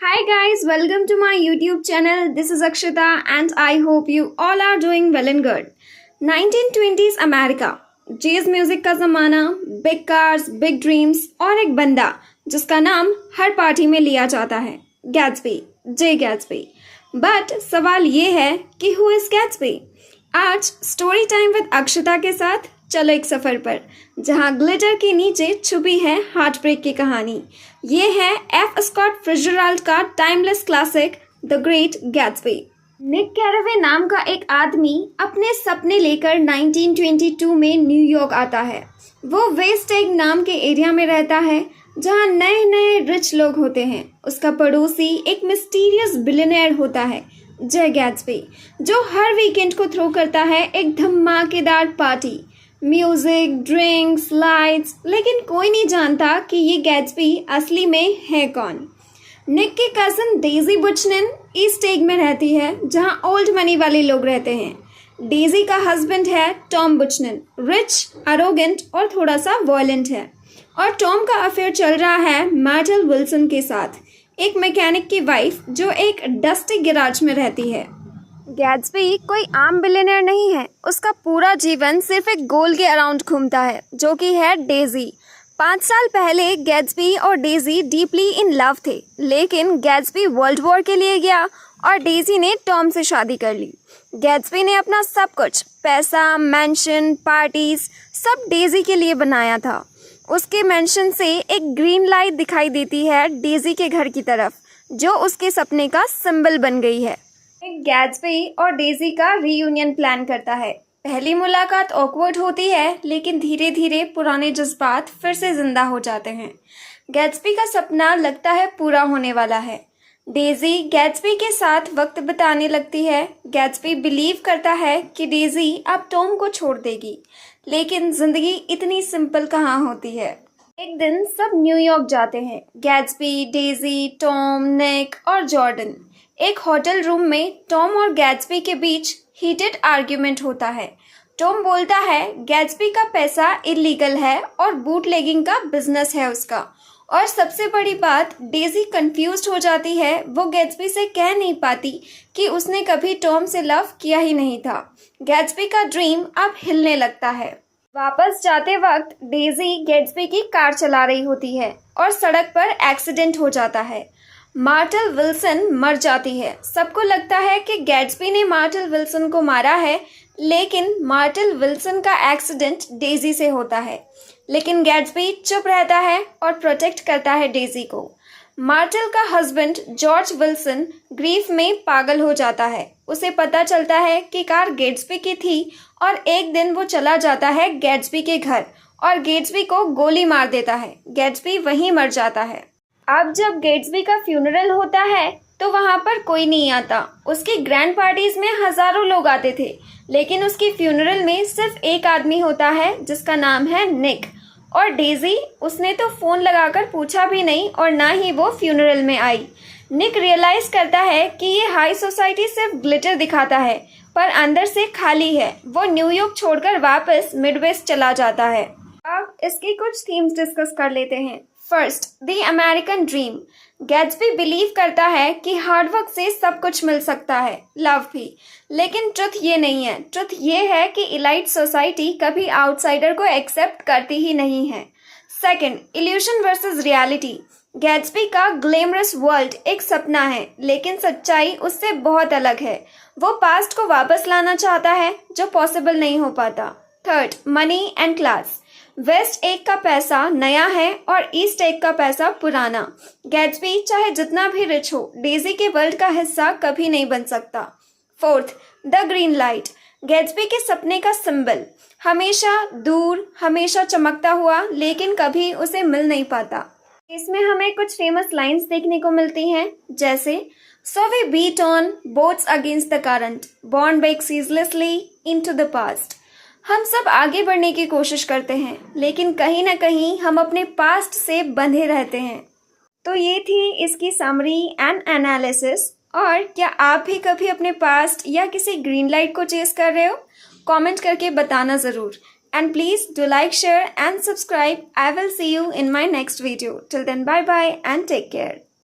Hi guys, welcome to my YouTube channel. This is Akshita and I hope you all are doing well and good. 1920s America, jazz music का ज़माना, big cars, big dreams और एक बंदा जिसका नाम हर party में लिया जाता है, गैट्सबी, जे गैट्सबी। बट सवाल ये है कि हु इज गैट्सबी? आज स्टोरी टाइम विद अक्षिता के साथ चलो एक सफर पर जहां ग्लिटर के नीचे छुपी है हार्ट ब्रेक की कहानी। ये है एफ स्कॉट फिट्जजेराल्ड का timeless classic the Great Gatsby. Nick Carraway नाम का एक आदमी अपने सपने लेकर 1922 में न्यूयॉर्क आता है। वो वेस्ट एग नाम के एरिया में रहता है जहां नए नए रिच लोग होते हैं। उसका पड़ोसी एक मिस्टीरियस बिलियनेयर होता है, जे गैट्सबी, जो हर वीकेंड को थ्रो करता है एक धमाकेदार पार्टी, म्यूजिक, ड्रिंक्स, लाइट्स। लेकिन कोई नहीं जानता कि ये गैट्सबी असली में है कौन। निक की कजन डेजी बुचनन ईस्ट एग में रहती है जहां ओल्ड मनी वाले लोग रहते हैं। डेजी का हस्बैंड है टॉम बुचनन, रिच, अरोगेंट और थोड़ा सा वॉयलेंट है। और टॉम का अफेयर चल रहा है मार्टल विल्सन के साथ, एक मैकेनिक की वाइफ जो एक डस्टी गैराज में रहती है। गैट्सबी कोई आम बिलियनर नहीं है। उसका पूरा जीवन सिर्फ एक गोल के अराउंड घूमता है जो कि है डेजी। 5 साल पहले गैट्सबी और डेजी डीपली इन लव थे, लेकिन गैट्सबी वर्ल्ड वॉर के लिए गया और डेजी ने टॉम से शादी कर ली। गैट्सबी ने अपना सब कुछ, पैसा, मैंशन, पार्टीज, सब डेजी के लिए बनाया था। उसके मैंशन से एक ग्रीन लाइट दिखाई देती है डेजी के घर की तरफ, जो उसके सपने का सिंबल बन गई है। गैट्सबी और डेजी का रीयूनियन प्लान करता है। पहली मुलाकात ऑकवर्ड होती है, लेकिन धीरे धीरे पुराने जज्बात फिर से जिंदा हो जाते हैं। गैट्सबी का सपना लगता है पूरा होने वाला है। डेजी गैट्सबी के साथ वक्त बिताने लगती है। गैट्सबी बिलीव करता है कि डेजी अब टॉम को छोड़ देगी, लेकिन जिंदगी इतनी सिंपल कहाँ होती है। एक दिन सब न्यूयॉर्क जाते हैं, गैट्सबी, डेजी, टॉम, निक और जॉर्डन। एक होटल रूम में टॉम और गैट्सबी के बीच हीटेड आर्ग्यूमेंट होता है। टॉम बोलता है गैट्सबी का पैसा इलीगल है और बूटलेगिंग का बिजनेस है उसका। और सबसे बड़ी बात, डेजी कंफ्यूज्ड हो जाती है। वो गैट्सबी से कह नहीं पाती कि उसने कभी टॉम से लव किया ही नहीं था। गैट्सबी का ड्रीम अब हिलने लगता है। वापस जाते वक्त डेजी गैट्सबी की कार चला रही होती है और सड़क पर एक्सीडेंट हो जाता है। मार्टल विल्सन मर जाती है। सबको लगता है कि गैट्सबी ने मार्टल विल्सन को मारा है, लेकिन मार्टल विल्सन का एक्सीडेंट डेजी से होता है। लेकिन गैट्सबी चुप रहता है और प्रोटेक्ट करता है डेजी को। मार्टल का हस्बैंड जॉर्ज विल्सन ग्रीफ में पागल हो जाता है। उसे पता चलता है कि कार गैट्सबी की थी और एक दिन वो चला जाता है गैट्सबी के घर और गैट्सबी को गोली मार देता है। गैट्सबी वहीं मर जाता है। अब जब गैट्सबी का फ्यूनरल होता है तो वहां पर कोई नहीं आता। उसकी ग्रैंड पार्टीज में हजारों लोग आते थे, लेकिन उसकी फ्यूनरल में सिर्फ एक आदमी होता है जिसका नाम है निक। और डेजी, उसने तो फोन लगाकर पूछा भी नहीं और ना ही वो फ्यूनरल में आई। निक रियलाइज करता है कि ये हाई सोसाइटी सिर्फ ग्लिटर दिखाता है, पर अंदर से खाली है। वो न्यूयॉर्क छोड़कर वापस मिडवेस्ट चला जाता है। अब इसके कुछ थीम्स डिस्कस कर लेते हैं। First, the American dream. Gatsby believe करता है कि हार्डवर्क से सब कुछ मिल सकता है, लव भी। लेकिन ट्रुथ ये नहीं है। ट्रुथ ये है कि इलाइट सोसाइटी कभी आउटसाइडर को एक्सेप्ट करती ही नहीं है। Second, evolution versus reality. Gatsby का ग्लैमरस वर्ल्ड एक सपना है, लेकिन सच्चाई उससे बहुत अलग है। वो पास्ट को वापस लाना चाहता है, जो पॉसिबल नहीं हो पाता। Third, money and class. West Egg का पैसा नया है और ईस्ट एग का पैसा पुराना। गैट्सबी चाहे जितना भी रिच हो, डेजी के वर्ल्ड का हिस्सा कभी नहीं बन सकता। Fourth, the green light. Gatsby के सपने का सिंबल, हमेशा दूर, हमेशा चमकता हुआ, लेकिन कभी उसे मिल नहीं पाता। इसमें हमें कुछ फेमस लाइंस देखने को मिलती हैं, जैसे so we beat on boats against the current, borne back ceaselessly into the past. हम सब आगे बढ़ने की कोशिश करते हैं, लेकिन कहीं ना कहीं हम अपने पास्ट से बंधे रहते हैं। तो ये थी इसकी समरी एंड एनालिसिस। और क्या आप भी कभी अपने पास्ट या किसी ग्रीन लाइट को चेस कर रहे हो? कमेंट करके बताना ज़रूर। And please do like, share and subscribe. I will see you in my next video. Till then, bye bye and take care.